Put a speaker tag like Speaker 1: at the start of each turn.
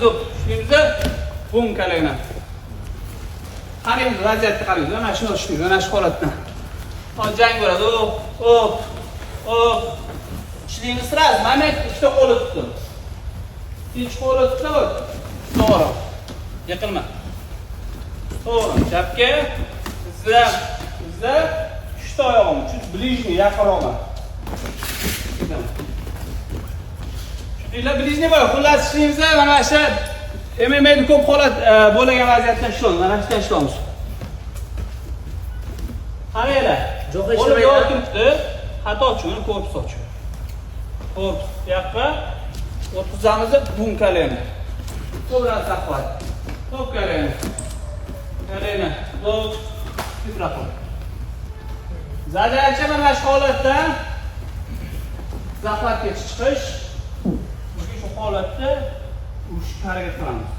Speaker 1: do'p tushishimizni bunkalayna. Qaraymiz, vaziyatni qaraymiz. Mana shuni tushishimiz, mana shu holatdan. Hozir jang bo'ladi. Hop. Ishlaymiz sraz. Mana ikkita qo'lni tutdim. Ikkinchi qo'lni tutib, to'g'ri. Yiqilma. To'g'ri. Chapga, bizda uchta oyog'im, chut blижний, yaqinroqman. Chutlar blижний bo'l. Xullas ishlaymiz, mana shu MMA ni ko'p holat bo'lgan vaziyatda ishlaymiz. Mana shunday ishlaymiz. Qaranglar. Qo'lim yo'qotibdi. Xato uchun korpus ochib. Korpus yoqqa o'tkazamiz, bunkalayni. To'g'ri saqlaydi. Bunkalayni. Qaranglar. Zo'r tezroq. Zadача mana shu holatda zaxlatga chiqish. Shu holatda urushga harakat qilamiz.